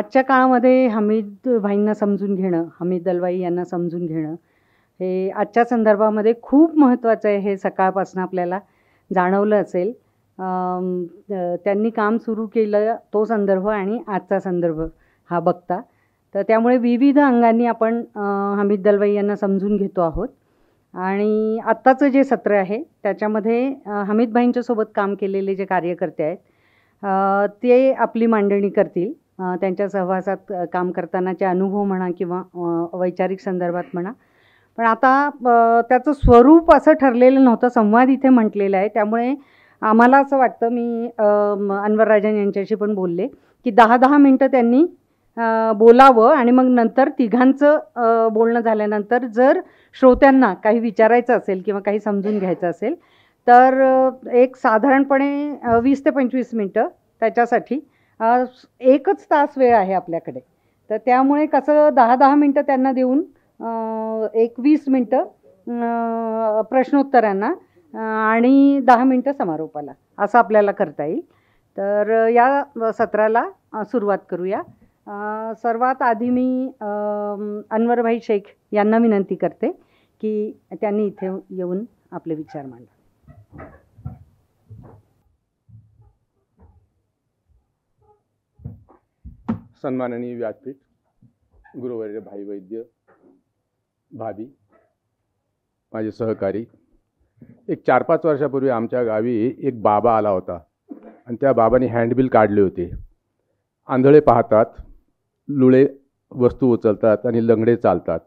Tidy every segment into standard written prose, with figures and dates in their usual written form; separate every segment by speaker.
Speaker 1: आजच्या काळामध्ये हमीद भाईंना समजून घेणं, हमीद दलवाई यांना समजून घेणं, हे आजच्या संदर्भामध्ये खूप महत्त्वाचं आहे. हे सकाळपासून आपल्याला जाणवलं असेल. त्यांनी काम सुरू केलं तो संदर्भ आणि आजचा संदर्भ हा बघता. तर त्यामुळे विविध अंगांनी आपण हमीद दलवाई यांना समजून घेतो आहोत. आणि आत्ताचं जे सत्र आहे त्याच्यामध्ये हमीद भाईंच्यासोबत काम केलेले जे कार्यकर्ते आहेत ते आपली मांडणी करतील. त्यांच्या सहवासात काम करतानाचे अनुभव म्हणा किंवा वैचारिक संदर्भात म्हणा. पण आता त्याचं स्वरूप असं ठरलेलं नव्हतं, संवाद इथे म्हटलेला आहे. त्यामुळे आम्हाला असं वाटतं, मी अनवर राजन यांच्याशी पण बोलले की 10-10 मिनटं त्यांनी बोलावं आणि मग नंतर तिघांचं बोलणं झाल्यानंतर जर श्रोत्यांना काही विचारायचं असेल किंवा काही समजून घ्यायचं असेल तर एक साधारणपणे 20 ते 25 मिनटं त्याच्यासाठी 1च तास वेळ आहे आपल्याकडे. तर त्यामुळे कसं 10-10 मिनटं त्यांना देऊन 20 मिनटं प्रश्नोत्तरांना आणि 10 मिनटं समारोपाला असं आपल्याला करता येईल. तर या सत्राला सुरुवात करूया. सर्वात आधी मी अनवरभाई शेख यांना विनंती करते की त्यांनी इथे येऊन आपले विचार मांडा.
Speaker 2: सन्माननीय व्यासपीठ, गुरुवर्य भाई वैद्य, भाभी, माझे सहकारी. एक 4-5 वर्षापूर्वी आमच्या गावी एक बाबा आला होता आणि त्या बाबांनी हँडबिल काढले होते. आंधळे पाहतात, लुळे वस्तू उचलतात आणि लंगडे चालतात.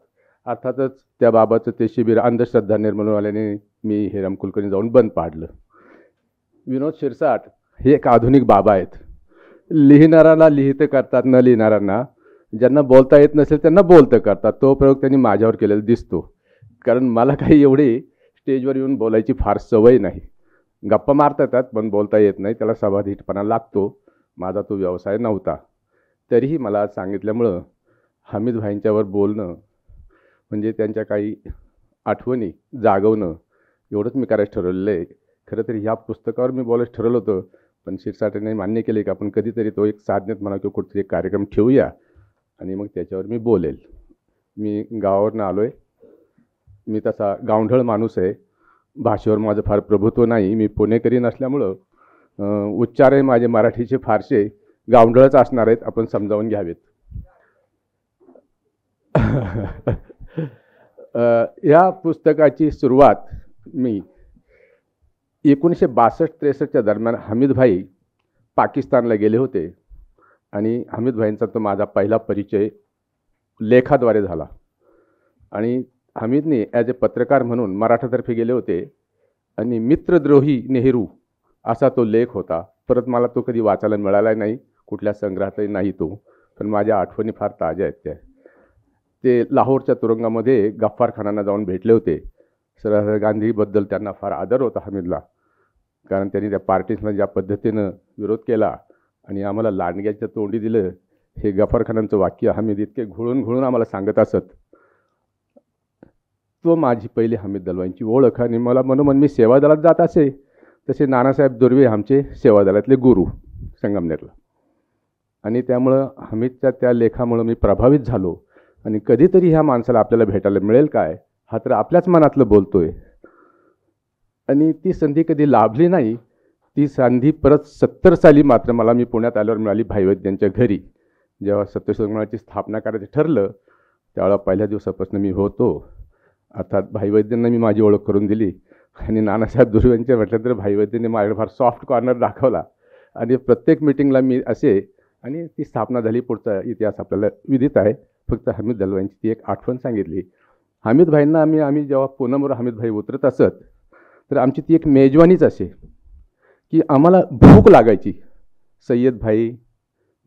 Speaker 2: अर्थातच त्या बाबाचं ते शिबिर अंधश्रद्धा निर्मूलन आल्याने मी हेराम कुलकर्णी जाऊन बंद पाडलं. विनोद शिरसाट हे एक आधुनिक बाबा आहेत. लिहिणाऱ्यांना लिहितं करतात, न लिहिणाऱ्यांना, ज्यांना बोलता येत नसेल त्यांना बोलतं करतात. तो प्रयोग त्यांनी माझ्यावर केलेला दिसतो. कारण मला काही एवढी स्टेजवर येऊन बोलायची फार सवय नाही. गप्पा मारता येतात पण बोलता येत नाही, त्याला सभाधीटपणा लागतो. माझा तो व्यवसाय नव्हता. तरीही मला आज सांगितल्यामुळं हमीद भाईंच्यावर बोलणं म्हणजे त्यांच्या काही आठवणी जागवणं एवढंच मी करायचं ठरवलेलं आहे. खरं तर ह्या पुस्तकावर मी बोलायचं ठरवलं होतं, पण शिरसाटेने मान्य केले की आपण कधीतरी तो एक साधनेत म्हणा किंवा कुठेतरी एक कार्यक्रम ठेवूया आणि मग त्याच्यावर मी बोलेल. मी गावावरनं आलो आहे. मी तसा गावढळ माणूस आहे. भाषेवर माझं फार प्रभुत्व नाही. मी पुणेकरी नसल्यामुळं उच्चारही माझे मराठीचे फारसे गावढळच असणार आहेत, आपण समजावून घ्यावेत. या पुस्तकाची सुरुवात मी 1962-63च्या दरम्यान हमीद भाई पाकिस्तानला गेले होते आणि हमीद भाईंचा तो माझा पहिला परिचय लेखाद्वारे झाला. आणि हमीदने ॲज ए पत्रकार म्हणून मराठातर्फे गेले होते आणि मित्रद्रोही नेहरू असा तो लेख होता. परत मला तो कधी वाचायला मिळाला नाही, कुठल्या संग्रहातही नाही तो, पण माझ्या आठवणी फार ताज्या आहेत त्या. ते लाहोरच्या तुरुंगामध्ये गफ्फार खानांना जाऊन भेटले होते. सर गांधीबद्दल त्यांना फार आदर होता हमीदला, कारण त्यांनी त्या पार्टीजला ज्या पद्धतीनं विरोध केला आणि आम्हाला लांडग्याच्या तोंडी दिलं, हे गफ्फार खानांचं वाक्य हमीद इतके घुळून आम्हाला सांगत असत. तो माझी पहिली हमीद दलवाईंची ओळख. आणि मला मनोमन मी सेवादलात जात असे तसे नानासाहेब दुर्वे आमचे सेवादलातले गुरु संगमनेरला. आणि त्यामुळं हमीदच्या त्या लेखामुळं मी प्रभावित झालो. आणि कधीतरी ह्या माणसाला आपल्याला भेटायला मिळेल काय, हा तर आपल्याच मनातलं बोलतोय. आणि ती संधी कधी लाभली नाही. ती संधी परत 70 साली मात्र मला मी पुण्यात आल्यावर मिळाली भाईवैद्यांच्या घरी. जेव्हा सत्यशोधनाची स्थापना करायचं ठरलं त्यावेळेला पहिल्या दिवसापासून मी होतो. अर्थात भाईवैद्यांना मी माझी ओळख करून दिली आणि नानासाहेब दुर्वेंचे म्हटलं तर भाईवैद्यांनी माझ्याकडे फार सॉफ्ट कॉर्नर दाखवला आणि प्रत्येक मिटिंगला मी असे. आणि ती स्थापना झाली. पुढचा इतिहास आपल्याला विदित आहे. फक्त हमीद दलवाईंची ती एक आठवण सांगितली. हमीद भाईंना आम्ही जेव्हा पूनमवर हमीद भाई उतरत असत तर आमची ती एक मेजवानीच असे की आम्हाला भूक लागायची. सय्यद भाई,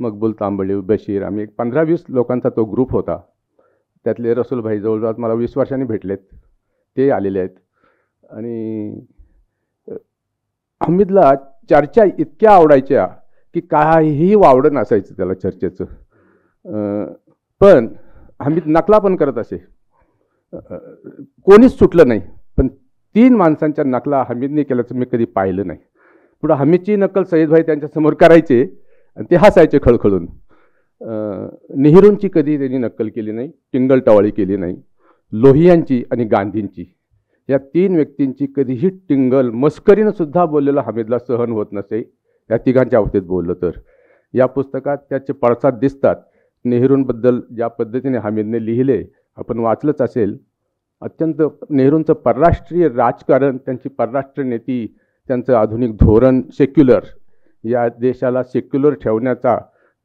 Speaker 2: मकबूल तांबळे, बशीर, आम्ही एक 15-20 लोकांचा तो ग्रुप होता. त्यातले रसूल भाई जवळजवळ मला 20 वर्षांनी भेटलेत, ते आलेले आहेत. आणि हमीदला चर्चा इतक्या आवडायच्या की काहीही वावडं नसायचं त्याला चर्चेचं. पण हमीद नकला पण करत असे. कोणीच सुटलं नाही. पण 3 माणसांच्या नकला हमीदने केल्याचं मी कधी पाहिलं नाही. पुढं हमीदची नक्कल सय्यद भाई त्यांच्यासमोर करायचे आणि ते हसायचे खळखळून. नेहरूंची कधी त्यांनी नक्कल केली नाही, टिंगलटवाळी केली नाही. लोहियांची आणि गांधींची या 3 व्यक्तींची कधीही टिंगल मस्करीनं सुद्धा बोललेलं हामिदला सहन होत नसे. या तिघांच्या बाबतीत बोललं तर या पुस्तकात त्याचे पडसाद दिसतात. नेहरूंबद्दल ज्या पद्धतीने हामिदने लिहिले आपण वाचलंच असेल. अत्यंत नेहरूंचं परराष्ट्रीय राजकारण, त्यांची परराष्ट्र नीती, त्यांचं आधुनिक धोरण, सेक्युलर, या देशाला सेक्युलर ठेवण्याचा,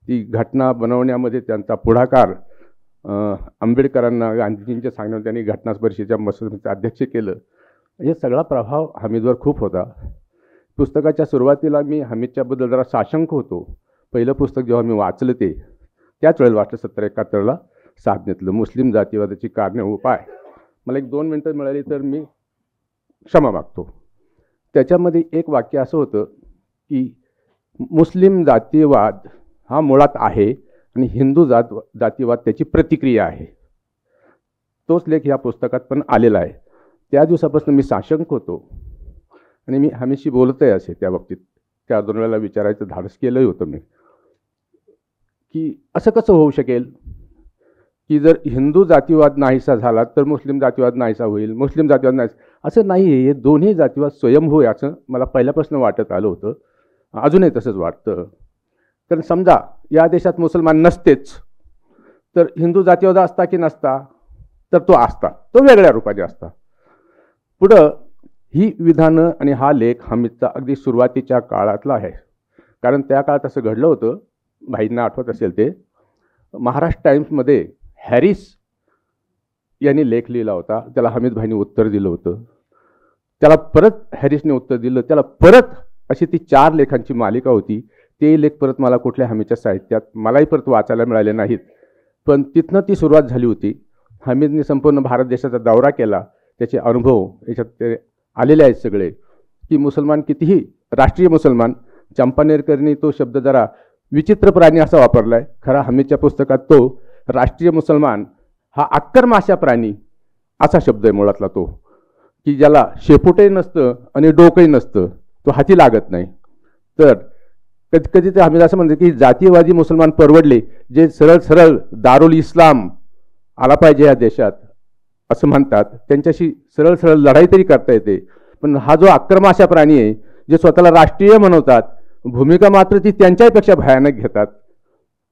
Speaker 2: ती घटना बनवण्यामध्ये त्यांचा पुढाकार, आंबेडकरांना गांधीजींच्या सांगण्यावर त्यांनी घटना परिषदेच्या मसुद्याचं अध्यक्ष केलं. हे सगळा प्रभाव हामिदवर खूप होता. पुस्तकाच्या सुरुवातीला मी हामिदच्याबद्दल जरा साशंक होतो. पहिलं पुस्तक जेव्हा मी वाचलं त्याच वेळेला वाटलं 70-71ला साधनेतलं मुस्लिम जातीवादाची कारणे उपाय. मला 1-2 मिनटं मिळाली तर मी क्षमा मागतो. त्याच्यामध्ये एक वाक्य असं होतं की मुस्लिम जातीवाद हा मुळात आहे आणि हिंदू जातीवाद त्याची प्रतिक्रिया आहे. तोच लेख या पुस्तकात पण आलेला आहे. त्या दिवसापासून मी साशंक होतो आणि मी हमेशी बोलतही असे त्या बाबतीत. त्या 2 वेळेला विचारायचं धाडस केलंही होतं मी की असं कसं होऊ शकेल की जर हिंदू जातीवाद नाहीसा झाला तर मुस्लिम जातीवाद नाहीसा होईल, मुस्लिम जातीवाद नाही. असं नाही आहे. हे दोन्ही जातीवाद स्वयंभू आहे असं मला पहिल्यापासून वाटत आलं होतं. अजूनही तसंच वाटतं. कारण समजा या देशात मुसलमान नसतेच तर हिंदू जातीवाद असता की नसता, तर तो असता, तो वेगळ्या रूपाने असता. पुढं ही विधानं आणि हा लेख हामिदचा अगदी सुरुवातीच्या काळातला आहे. कारण त्या काळात असं घडलं होतं, भाईंना आठवत असेल ते, महाराष्ट्र टाइम्समध्ये हॅरिस यांनी लेख लिहिला होता. त्याला हामिद भाईंनी उत्तर दिलं होतं. त्याला परत हॅरिसने उत्तर दिलं. त्याला परत अशी ती 4 लेखांची मालिका होती. ते लेख परत मला कुठल्या हामिदच्या साहित्यात मलाही परत वाचायला मिळाले नाहीत. पण तिथनं ती सुरुवात झाली होती. हामिदने संपूर्ण भारत देशाचा दौरा केला. त्याचे अनुभव याच्यात ते आलेले आहेत सगळे, की मुसलमान कितीही, राष्ट्रीय मुसलमान, चंपानेरकरनी तो शब्द जरा विचित्र प्राणी असा वापरला आहे. खरा हामिदच्या पुस्तकात तो राष्ट्रीय मुसलमान हा अक्कर माशा प्राणी असा शब्द आहे मुळातला तो, की ज्याला शेपूटही नसतं आणि डोकंही नसतं, तो हाती लागत नाही. तर कधी कधी ते हामिद असं म्हणतात की जातीयवादी मुसलमान परवडले, जे सरळ सरळ दारुल इस्लाम आला पाहिजे या देशात असं म्हणतात, त्यांच्याशी सरळ सरळ लढाई तरी करता येते. पण हा जो आक्रमाशा प्राणी आहे, जे स्वतःला राष्ट्रीय म्हणवतात, भूमिका मात्र ती त्यांच्यापेक्षा भयानक घेतात,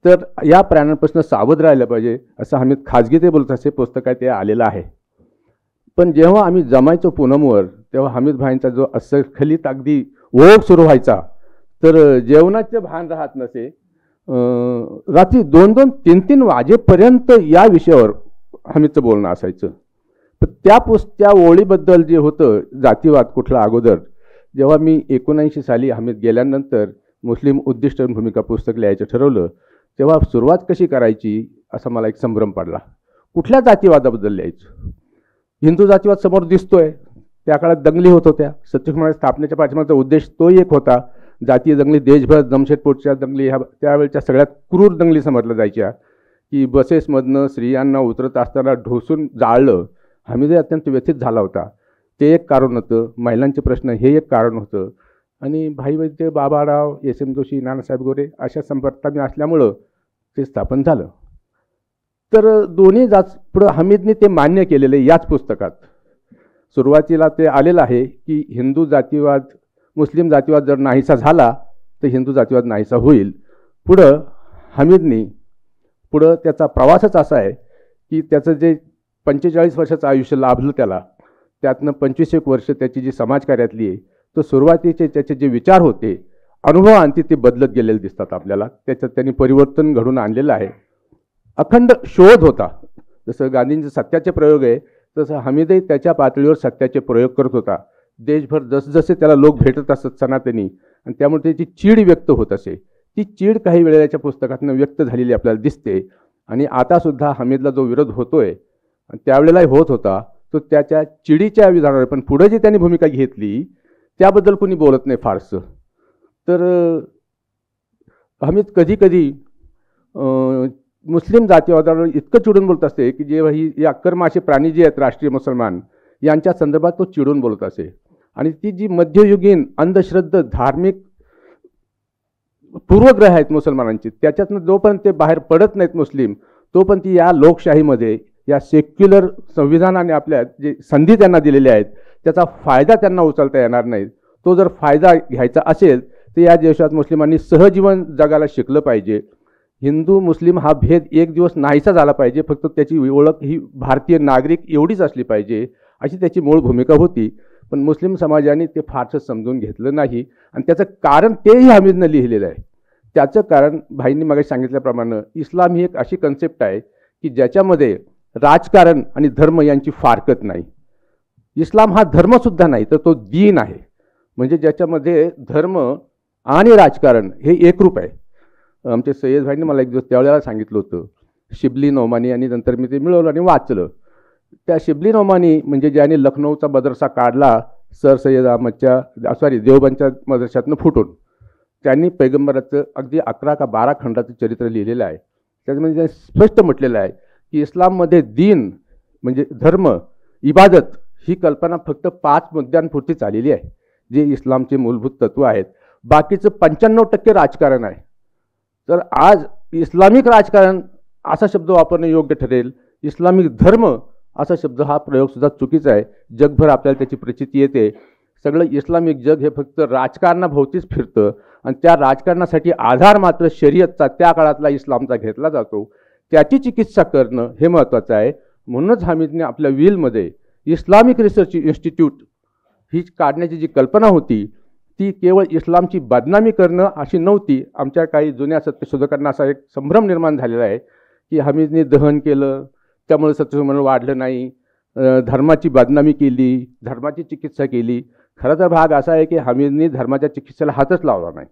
Speaker 2: तर या प्राण्यांपासून सावध राहिलं पाहिजे असं हामिद खाजगी ते बोलत असे पुस्तकात ते आलेलं आहे. पण जेव्हा आम्ही जमायचो पूनमवर, तेव्हा हामिद भाईंचा जो अस्खलित अगदी ओघ सुरू व्हायचा, तर जेवणाचे भान राहत नसे. रात्री 2-2, 3-3 वाजेपर्यंत या विषयावर हामिदचं बोलणं असायचं. तर त्या ओळीबद्दल जे होतं जातीवाद कुठला अगोदर, जेव्हा मी 79 साली हामिद गेल्यानंतर मुस्लिम उद्दिष्ट भूमिका पुस्तक लिहायचं ठरवलं, तेव्हा सुरुवात कशी करायची असा मला एक संभ्रम पडला. कुठल्या जातीवादाबद्दल लिहायचं? हिंदू जातीवाद समोर दिसतोय. त्या काळात दंगली होत होत्या. सत्यशोधक स्थापनेच्या पाठीमागचा उद्देश तोही एक होता. जातीय दंगली देशभर, जमशेदपूरच्या दंगली ह्या त्यावेळच्या सगळ्यात क्रूर दंगली समजल्या जायच्या, की बसेसमधनं स्त्रियांना उतरत असताना ढोसून जाळलं. हामिदही अत्यंत व्यथित झाला होता. ते एक कारण होतं. महिलांचे प्रश्न हे एक कारण होतं. आणि भाई वैद्य, बाबाराव, एस.एम. जोशी, नानासाहेब गोरे अशा संपर्कात मी असल्यामुळं ते स्थापन झालं. तर दोन्ही पुढं हामिदने ते मान्य केलेलं आहे याच पुस्तकात. सुरुवातीला ते आलेलं आहे की हिंदू जातीवाद, मुस्लिम जातीवाद जर नाहीसा झाला तर हिंदू जातीवाद नाहीसा होईल. पुढं हामिदने त्याचा प्रवासच असा आहे की त्याचं जे 45 वर्षाचं आयुष्य लाभलं त्याला, त्यातनं 25 वर्ष त्याची जी समाजकार्यातली आहे, तो सुरुवातीचे त्याचे जे विचार होते, अनुभवांती ते बदलत गेलेले दिसतात आपल्याला. त्याच्यात त्यांनी परिवर्तन घडून आणलेलं आहे. अखंड शोध होता. जसं गांधींचे सत्याचे प्रयोग आहे, तसं हामिदही त्याच्या पातळीवर सत्याचे प्रयोग करत होता. देशभर जसजसे त्याला लोक भेटत असत सनातनी, आणि त्यामुळे त्याची चीड व्यक्त होत असे. ती चीड काही वेळेच्या पुस्तकातनं व्यक्त झालेली आपल्याला दिसते. आणि आतासुद्धा हामिदला जो विरोध होतोय, त्यावेळेलाही होत होता, तो त्याच्या चिडीच्या विधानावर. पण पुढे जी त्यांनी भूमिका घेतली त्याबद्दल कोणी बोलत नाही फारसं. तर हामिद कधी कधी मुस्लिम जातीवादावर इतकं चिडून बोलत असते की जेव्हा ही अक्करमाशे प्राणी जे आहेत राष्ट्रीय मुसलमान, यांच्या संदर्भात तो चिडून बोलत असे. आणि ती जी मध्ययुगीन अंधश्रद्धा, धार्मिक पूर्वग्रह आहेत मुसलमानांची, त्याच्यातनं जोपर्यंत ते बाहेर पडत नाहीत मुस्लिम, तोपर्यंत या लोकशाहीमध्ये, या सेक्युलर संविधानाने आपल्या जे संधी त्यांना दिलेल्या आहेत त्याचा फायदा त्यांना उचलता येणार नाही. तो जर फायदा घ्यायचा असेल तर या देशात मुस्लिमांनी सहजीवन जगायला शिकलं पाहिजे. हिंदू मुस्लिम हा भेद एक दिवस नाहीसा झाला पाहिजे. फक्त त्याची ओळख ही भारतीय नागरिक एवढीच असली पाहिजे अशी त्याची मूळ भूमिका होती. पण मुस्लिम समाजाने ते फारसं समजून घेतलं नाही आणि त्याचं कारण तेही हमीदनं लिहिलेलं आहे. त्याचं कारण भाईंनी मगाशी सांगितल्याप्रमाणे इस्लाम ही एक अशी कन्सेप्ट आहे की ज्याच्यामध्ये राजकारण आणि धर्म यांची फारकत नाही. इस्लाम हा धर्मसुद्धा नाही तर तो दीन आहे, म्हणजे ज्याच्यामध्ये धर्म आणि राजकारण हे एकरूप आहे. आमचे सय्यद भाईंनी मला एक दिवस त्यावेळेला सांगितलं होतं, शिबली नोमानी, आणि नंतर मी ते मिळवलं आणि वाचलं. त्या शिबली नोमानी म्हणजे ज्याने लखनौचा मदरसा काढला सर सय्यद अहमदच्या देवबंदच्या मदरशातनं फुटून, त्यांनी पैगंबराचं अगदी 11 का 12 खंडाचं चरित्र लिहिलेलं आहे. त्याच्यामध्ये त्यांनी स्पष्ट म्हटलेलं आहे की इस्लाममध्ये दीन म्हणजे धर्म, इबादत ही कल्पना फक्त 5 मुद्द्यांपुरतीच आलेली आहे, जे इस्लामचे मूलभूत तत्व आहेत. बाकीचं 95% राजकारण आहे. तर आज इस्लामिक राजकारण असा शब्द वापरणं योग्य ठरेल, इस्लामिक धर्म असा शब्द हा प्रयोगसुद्धा चुकीचा आहे. जगभर आपल्याला त्याची प्रचिती येते. सगळं इस्लामिक जग हे फक्त राजकारणाभोवतीच फिरतं आणि त्या राजकारणासाठी आधार मात्र शरीयतचा, त्या काळातला इस्लामचा घेतला जातो. त्याची चिकित्सा करणं हे महत्त्वाचं आहे. म्हणूनच हमीदने आपल्या विलमध्ये इस्लामिक रिसर्च इन्स्टिट्यूट ही काढण्याची जी कल्पना होती ती केवळ इस्लामची बदनामी करणं अशी नव्हती. आमच्या काही जुन्या सत्यशोधकांना असा एक संभ्रम निर्माण झालेला आहे की हमीदने दहन केलं त्यामुळे सत्यशोधन वाढलं नाही, धर्माची बदनामी केली, धर्माची चिकित्सा केली. खरं तर भाग असा आहे की हमीदने धर्माच्या चिकित्सेला हातच लावला नाही,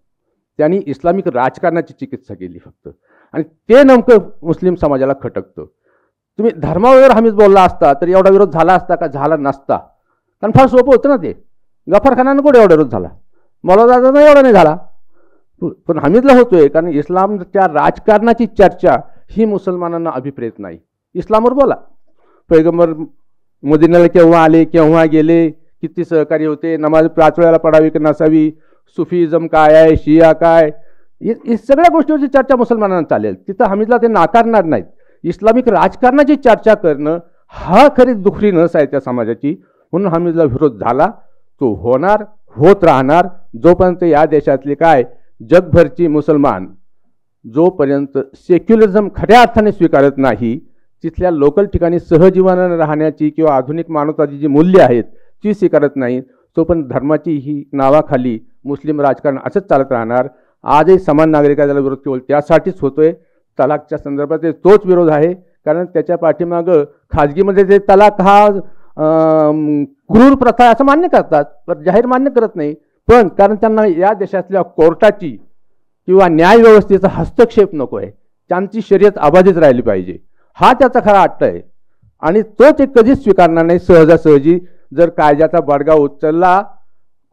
Speaker 2: त्यांनी इस्लामिक राजकारणाची चिकित्सा केली फक्त. आणि ते नेमकं मुस्लिम समाजाला खटकतं. तुम्ही धर्मावर हमीद बोलला असता तर एवढा विरोध झाला असता का? झाला नसता. कारण फार सोपं होतं ना ते. गफर खानानं कुठे एवढा विरोध झाला, मौलाना एवढा नाही झाला, पण हमीदला होतोय. कारण इस्लामच्या राजकारणाची चर्चा ही मुसलमानांना अभिप्रेत नाही. इस्लामवर बोला, पैगंबर मदिनाला केव्हा आले, केव्हा गेले, किती सहकारी होते, नमाज 5 वेळेला पडावी की नसावी, सुफीइझम काय आहे, शिया काय, या सगळ्या गोष्टीवरची चर्चा मुसलमानांना चालेल. तिथं हमीदला ते नाकारणार नाहीत. इस्लामिक राजकारणाची चर्चा करणं हा खरी दुखरी नस आहे त्या समाजाची. म्हणून हमीदला विरोध झाला, तो होणार, होत राहणार जोपर्यंत या देशातले काय जगभरची मुसलमान जोपर्यंत सेक्युलरिझम खऱ्या अर्थाने स्वीकारत नाही, तिथल्या लोकल ठिकाणी सहजीवनानं राहण्याची किंवा आधुनिक मानवताची जी मूल्य आहेत ती स्वीकारत नाही, तोपर्यंत धर्माची ही नावाखाली मुस्लिम राजकारण असंच चालत राहणार. आजही समान नागरिकाला विरोध केवळ त्यासाठीच होतोय. तलाकच्या संदर्भात तोच विरोध आहे, कारण त्याच्या पाठीमागं खाजगीमध्ये ते तलाक हा क्रूर प्रथा असं मान्य करतात, पण जाहीर मान्य करत नाही. पण कारण त्यांना या देशातल्या कोर्टाची किंवा न्याय व्यवस्थेचा हस्तक्षेप नको आहे, त्यांची शर्यत अबाधित राहिली पाहिजे, हा त्याचा खरा अट्ट आहे. आणि तो ते कधीच स्वीकारणार नाही सहजासहजी. जर कायद्याचा बडगा उचलला,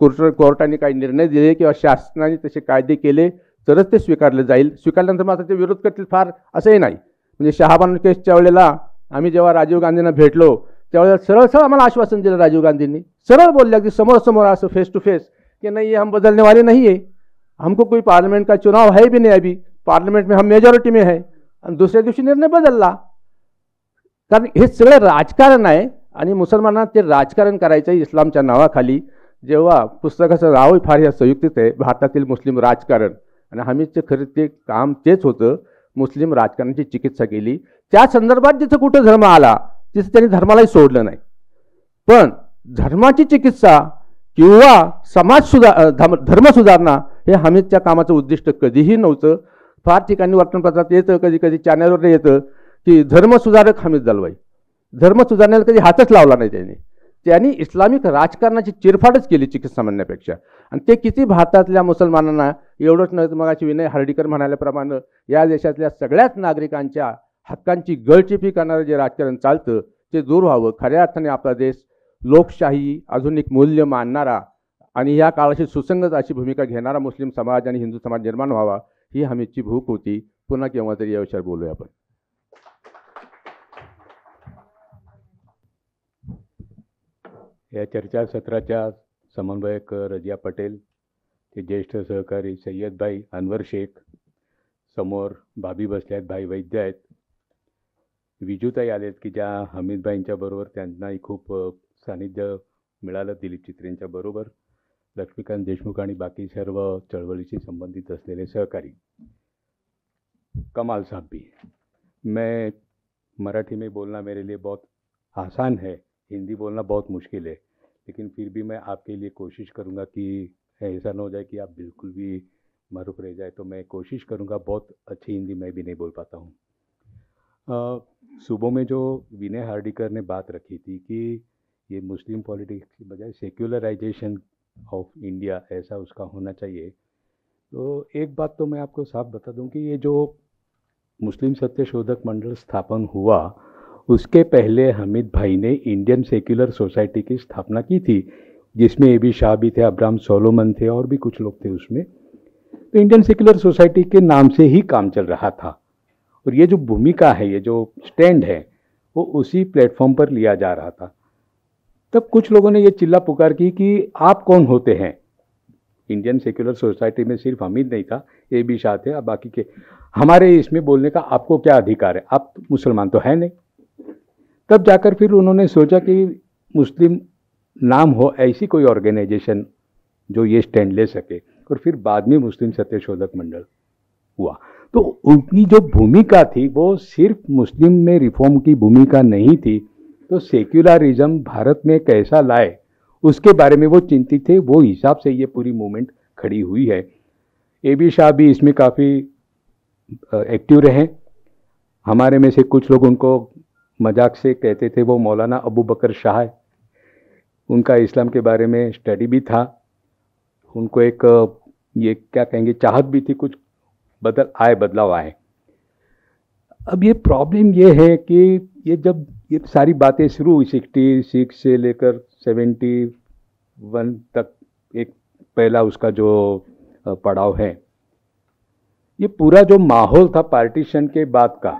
Speaker 2: कोर्टाने काही निर्णय दिले किंवा शासनाने तसे कायदे केले तरच ते स्वीकारले जाईल. स्वीकारल्यानंतर मात्र ते विरोध करतील फार असंही नाही. म्हणजे शहाबानू केसच्या वेळेला आम्ही जेव्हा राजीव गांधींना भेटलो त्यावेळेला सरळ आम्हाला आश्वासन दिलं राजीव गांधींनी. सरळ बोलले अगदी समोर असं फेस टू फेस कि नहीं हम बदलने वाले नहीं है, हमको कोई पार्लियामेंट का चुनाव है भी नहीं, अभी पार्लियामेंट में हम मेजॉरिटी में है. आणि दुसऱ्या दिवशी निर्णय बदलला. कारण हे सगळं राजकारण आहे आणि मुसलमानांना ते राजकारण करायचं आहे इस्लामच्या नावाखाली. जेव्हा पुस्तकाचं नाव फार या संयुक्तित आहे, भारतातील मुस्लिम राजकारण, आणि हमीदचे खरं ते काम तेच होतं, मुस्लिम राजकारणाची चिकित्सा केली. त्या संदर्भात जिथं कुठं धर्म आला तिथं त्यांनी धर्मालाही सोडलं नाही. पण धर्माची चिकित्सा किंवा धर्म सुधारणा हे हमीदच्या कामाचं उद्दिष्ट कधीही नव्हतं. फार ठिकाणी वर्तमानपत्रात येतं, कधी कधी चॅनलवर येतं की धर्मसुधारक हमीद दलवाई. धर्म सुधारण्याला कधी हातच लावला नाही त्यांनी इस्लामिक राजकारणाची चिरफाडच केली चिकित्सा म्हणण्यापेक्षा. आणि ते किती भारतातल्या मुसलमानांना, एवढंच नाही तर मगाशी विनय हर्डीकर म्हणाल्याप्रमाणे या देशातल्या सगळ्याच नागरिकांच्या हक्कांची गळचिपी करणारं जे राजकारण चालतं ते दूर व्हावं. खऱ्या अर्थाने आपला देश लोकशाही, आधुनिक मूल्य मानणारा आणि या काळाशी सुसंगत अशी भूमिका घेणारा मुस्लिम समाज आणि हिंदू समाज निर्माण व्हावा ही हमीदची भूक होती. पुन्हा केव्हा तरी या विषयावर बोलूया आपण.
Speaker 3: या चर्चासत्राच्या समन्वयक रजिया पटेल,
Speaker 2: ते ज्येष्ठ सहकारी सय्यदभाई अनवर शेख, समोर भाभी बसल्या आहेत, भाई वैद्य आहेत, विजूताई आलेत की ज्या हमीदभाईंच्या बरोबर त्यांनाही खूप सानिध्य मिळालं दिलीप चित्रेंच्या बरोबर, लक्ष्मीकांत देशमुख आणि बाकी सर्व चळवळीशी संबंधित असलेले सहकारी। कमाल साहब भी। मैं मराठी में बोलना मेरे लिए बहुत आसान है, हिंदी बोलना बहुत मुश्किल है, लेकिन फिर भी मैं आपके लिए कोशिश करूँगा कि ऐसा ना हो जाए कि आप बिल्कुल भी मरूफ रह जाए, तो मैं कोशिश करूँगा। बहुत अच्छी हिंदी मैं भी नहीं बोल पाता हूँ। सुबह में जो विनय हार्डिकर ने बात रखी थी कि ये मुस्लिम पॉलिटिक्स की बजाय सेक्युलराइजेशन ऑफ इंडिया ऐसा उसका होना चाहिए, तो एक बात तो मैं आपको साफ बता दूं कि ये जो मुस्लिम सत्यशोधक मंडल स्थापन हुआ उसके पहले हामिद भाई ने इंडियन सेक्युलर सोसाइटी की स्थापना की थी, जिसमें ए बी शाह भी थे, अब्राहम सोलोमन थे और भी कुछ लोग थे उसमें। तो इंडियन सेक्युलर सोसाइटी के नाम से ही काम चल रहा था और ये जो भूमिका है, ये जो स्टैंड है, वो उसी प्लेटफॉर्म पर लिया जा रहा था। तब कुछ लोगों ने ये चिल्ला पुकार की कि आप कौन होते हैं? इंडियन सेक्युलर सोसाइटी में सिर्फ हामिद नहीं था, ए बी शाह थे, अब बाकी के, हमारे इसमें बोलने का आपको क्या अधिकार है? आप मुसलमान तो है नहीं। तब जाकर फिर उन्होंने सोचा कि मुस्लिम नाम हो ऐसी कोई ऑर्गेनाइजेशन जो ये स्टैंड ले सके, और फिर बाद में मुस्लिम सत्यशोधक मंडल हुआ। तो उनकी जो भूमिका थी वो सिर्फ मुस्लिम में रिफॉर्म की भूमिका नहीं थी, तो सेक्युलरिज्म भारत में कैसा लाए उसके बारे में वो चिंतित थे। वो हिसाब से ये पूरी मूवमेंट खड़ी हुई है। ए बी शाह भी इसमें काफ़ी एक्टिव रहे। हमारे में से कुछ लोग उनको मजाक से कहते थे वो मौलाना अबू बकर शाह है। उनका इस्लाम के बारे में स्टडी भी था, उनको एक ये क्या कहेंगे चाहत भी थी कुछ बदलाव आए। अब ये प्रॉब्लम ये है कि ये जब ये सारी बातें शुरू हुई 66 से लेकर 71 तक, एक पहला उसका जो पड़ाव है, ये पूरा जो माहौल था पार्टीशन के बाद का,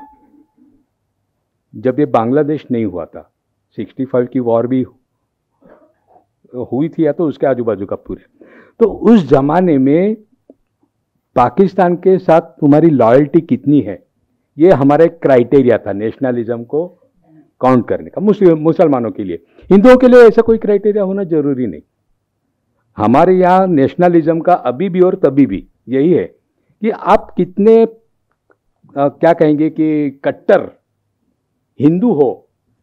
Speaker 2: जब ये बांग्लादेश नहीं हुआ था, 65 की वॉर भी हुई थी या तो उसके आजू बाजू का पूरे, तो उस जमाने में पाकिस्तान के साथ तुम्हारी लॉयल्टी कितनी है, ये हमारा एक क्राइटेरिया था नेशनलिज्म को काउंट करने का। मुसलमानों के लिए, हिंदुओं के लिए ऐसा कोई क्राइटेरिया होना जरूरी नहीं। हमारे यहाँ नेशनलिज्म का अभी भी और तभी भी यही है कि आप कितने क्या कहेंगे कि कट्टर हिंदू हो।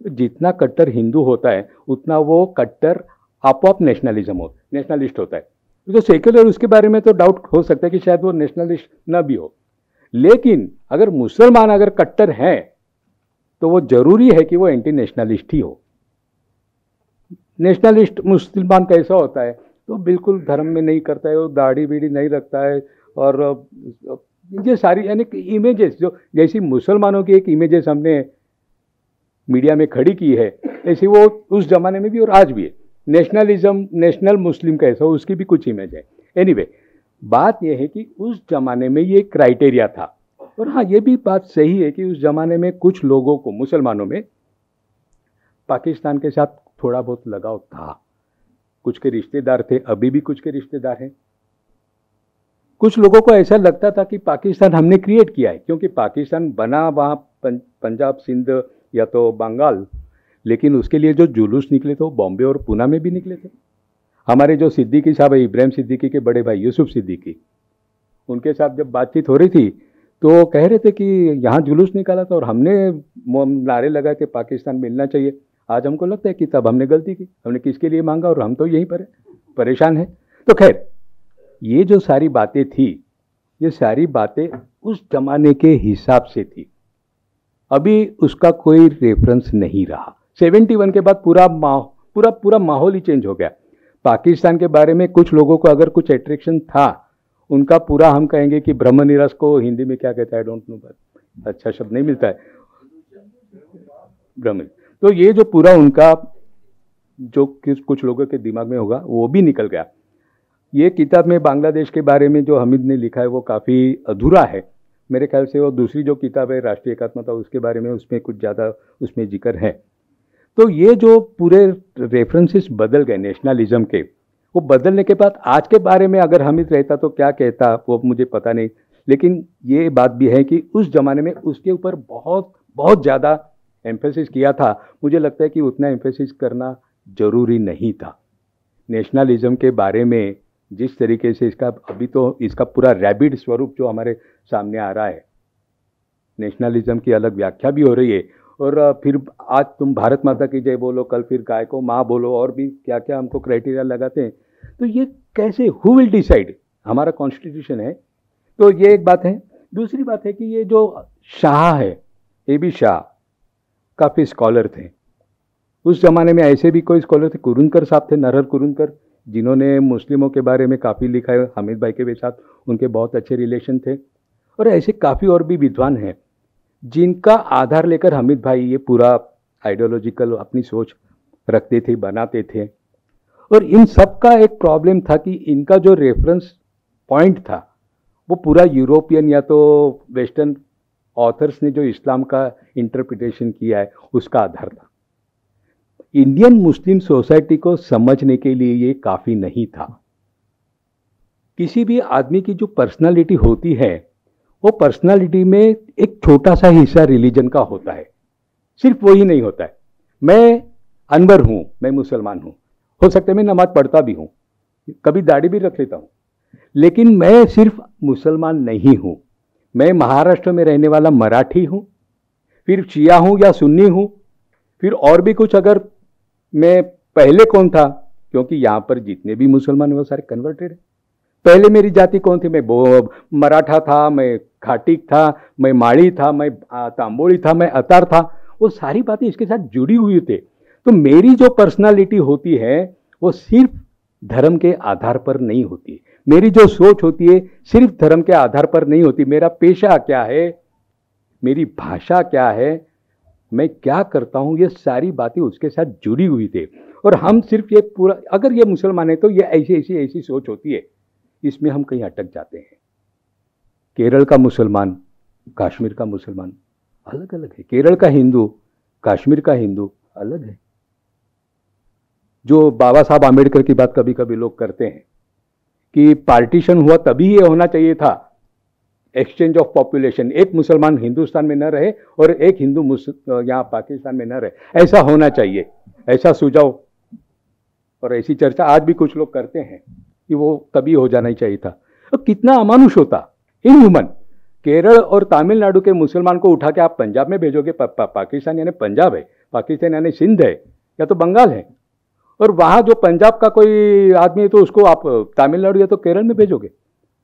Speaker 2: जितना कट्टर हिंदू होता है उतना वो कट्टर आपोआप नेशनलिस्ट होता है। तो सेक्युलर उसके बारे में तो डाउट हो सकता है कि शायद वो नेशनलिस्ट ना भी हो, लेकिन अगर मुसलमान अगर कट्टर हैं तो वो जरूरी है कि वो एंटी नेशनलिस्ट ही हो। नेशनलिस्ट मुसलमान कैसा होता है? तो बिल्कुल धर्म में नहीं करता है, वो दाढ़ी बीड़ी नहीं रखता है, और ये सारी यानी इमेजेस जो जैसी मुसलमानों की एक इमेजेस हमने मीडिया में खड़ी की है, ऐसी वो उस जमाने में भी और आज भी है। नेशनलिज्म, नेशनल मुस्लिम कैसा हो, उसकी भी कुछ इमेज है। एनीवे, बात यह है कि उस जमाने में ये क्राइटेरिया था। और हाँ, ये भी बात सही है कि उस जमाने में कुछ लोगों को, मुसलमानों में पाकिस्तान के साथ थोड़ा बहुत लगाव था। कुछ के रिश्तेदार थे, अभी भी कुछ के रिश्तेदार हैं। कुछ लोगों को ऐसा लगता था कि पाकिस्तान हमने क्रिएट किया है, क्योंकि पाकिस्तान बना वहाँ पंजाब, सिंध या तो बंगाल, लेकिन उसके लिए जो जुलूस निकले थे वो बॉम्बे और पूना में भी निकले थे। हमारे जो सिद्दीकी साहब है, इब्राहिम सिद्दीकी के बड़े भाई यूसुफ सिद्दीकी, उनके साथ जब बातचीत हो रही थी तो कह रहे थे कि यहाँ जुलूस निकाला था और हमने नारे लगा कि पाकिस्तान मिलना चाहिए। आज हमको लगता है कि तब हमने गलती की, हमने किसके लिए मांगा और हम तो यहीं पर परेशान हैं। तो खैर, ये जो सारी बातें थी, ये सारी बातें उस जमाने के हिसाब से थी, अभी उसका कोई रेफरेंस नहीं रहा। 71 के बाद पूरा माहौल ही चेंज हो गया। पाकिस्तान के बारे में कुछ लोगों को अगर कुछ अट्रैक्शन था, उनका पूरा, हम कहेंगे कि ब्रह्मनिरस को हिंदी में क्या कहता है, आई डोंट नो, अच्छा शब्द नहीं मिलता है, ब्रह्म। तो ये जो पूरा उनका जो कुछ लोगों के दिमाग में होगा वो भी निकल गया। ये किताब में बांग्लादेश के बारे में जो हामिद ने लिखा है वो काफ़ी अधूरा है मेरे ख्याल से। वो दूसरी जो किताब है राष्ट्रीय एकात्मता, उसके बारे में उसमें कुछ ज़्यादा उसमें जिक्र है। तो ये जो पूरे रेफरेंसेस बदल गए नेशनलिज्म के,
Speaker 3: वो बदलने के बाद आज के बारे में अगर हामिद रहता तो क्या कहता वो मुझे पता नहीं, लेकिन ये बात भी है कि उस जमाने में उसके ऊपर बहुत बहुत ज़्यादा एम्फेसिस किया था। मुझे लगता है कि उतना एम्फेसिस करना जरूरी नहीं था। नेशनलिज्म के बारे में जिस तरीके से इसका अभी तो इसका पूरा रैबिड स्वरूप जो हमारे सामने आ रहा है, नेशनलिज्म की अलग व्याख्या भी हो रही है, और फिर आज तुम भारत माता की जय बोलो, कल फिर गाय को माँ बोलो, और भी क्या क्या हमको क्राइटेरिया लगाते हैं। तो ये कैसे, हु विल डिसाइड? हमारा कॉन्स्टिट्यूशन है। तो ये एक बात है। दूसरी बात है कि ये जो शाह है, AB शाह काफ़ी स्कॉलर थे उस जमाने में। ऐसे भी कोई स्कॉलर थे, कुरुंदकर साहब थे, नरहर कुरुंदकर, जिन्होंने मुस्लिमों के बारे में काफ़ी लिखा है। हामिद भाई के साथ उनके बहुत अच्छे रिलेशन थे। और ऐसे काफ़ी और भी विद्वान हैं जिनका आधार लेकर हामिद भाई ये पूरा आइडियोलॉजिकल अपनी सोच रखते थे, बनाते थे। और इन सब का एक प्रॉब्लम था कि इनका जो रेफरेंस पॉइंट था वो पूरा यूरोपियन या तो वेस्टर्न ऑथर्स ने जो इस्लाम का इंटरप्रिटेशन किया है उसका आधार था। इंडियन मुस्लिम सोसाइटी को समझने के लिए ये काफ़ी नहीं था। किसी भी आदमी की जो पर्सनालिटी होती है वो पर्सनालिटी में एक छोटा सा हिस्सा रिलीजन का होता है, सिर्फ वही नहीं होता है। मैं अनवर हूँ, मैं मुसलमान हूँ, हो सकता है मैं नमाज पढ़ता भी हूँ, कभी दाढ़ी भी रख लेता हूँ, लेकिन मैं सिर्फ मुसलमान नहीं हूँ। मैं महाराष्ट्र में रहने वाला मराठी हूँ, फिर शिया हूँ या सुन्नी हूँ, फिर और भी कुछ। अगर मैं पहले कौन था, क्योंकि यहाँ पर जितने भी मुसलमान हैं वो सारे कन्वर्टेड हैं। पहले मेरी जाति कौन थी? मैं मराठा था, मैं खाटिक था, मैं माड़ी था, मैं तांबोली था, मैं अतार था। वो सारी बातें इसके साथ जुड़ी हुई थे। तो मेरी जो पर्सनालिटी होती है वो सिर्फ धर्म के आधार पर नहीं होती। मेरी जो सोच होती है सिर्फ धर्म के आधार पर नहीं होती। मेरा पेशा क्या है, मेरी भाषा क्या है, मैं क्या करता हूँ, ये सारी बातें उसके साथ जुड़ी हुई थी। और हम सिर्फ ये पूरा, अगर ये मुसलमान है तो ये ऐसी सोच होती है, इसमें हम कहीं अटक जाते हैं। केरल का मुसलमान, कश्मीर का मुसलमान अलग अलग है। केरल का हिंदू, कश्मीर का हिंदू अलग है। जो बाबा साहब आम्बेडकर की बात कभी कभी लोग करते हैं कि पार्टीशन हुआ तभी ये होना चाहिए था, एक्सचेंज ऑफ पॉपुलेशन, एक मुसलमान हिंदुस्तान में न रहे और एक हिंदू यहाँ पाकिस्तान में न रहे, ऐसा होना चाहिए, ऐसा सुझाव और ऐसी चर्चा आज भी कुछ लोग करते हैं कि वो तभी हो जाना ही चाहिए था। तो कितना अमानुष होता, इनह्यूमन। केरल और तमिलनाडु के मुसलमान को उठा के आप पंजाब में भेजोगे, पाकिस्तान यानी पंजाब है, पाकिस्तान यानी सिंध है या तो बंगाल है, और वहाँ जो पंजाब का कोई आदमी है तो उसको आप तमिलनाडु या तो केरल में भेजोगे।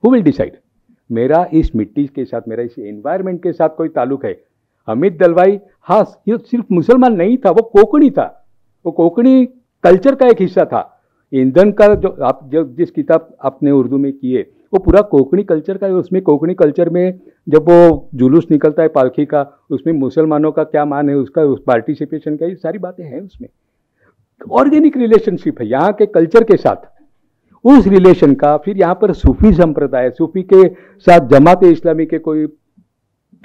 Speaker 3: Who will decide? मेरा इस मिट्टी के साथ, मेरा इस एनवायरनमेंट के साथ कोई ताल्लुक है। हामिद दलवाई, हाँ, ये सिर्फ मुसलमान नहीं था, वो कोंकणी था, वो कोंकणी कल्चर का एक हिस्सा था। ईंधन का जो जिस किताब आपने उर्दू में की है वो पूरा कोंकणी कल्चर का है। उसमें कोंकणी कल्चर में जब वो जुलूस निकलता है पालखी का, उसमें मुसलमानों का क्या मान है, उसका उस पार्टिसिपेशन का, ये सारी बातें हैं उसमें। ऑर्गेनिक रिलेशनशिप है यहाँ के कल्चर के साथ, उस रिलेशन का। फिर यहाँ पर सूफी संप्रदाय, सूफी के साथ जमात इस्लामी के कोई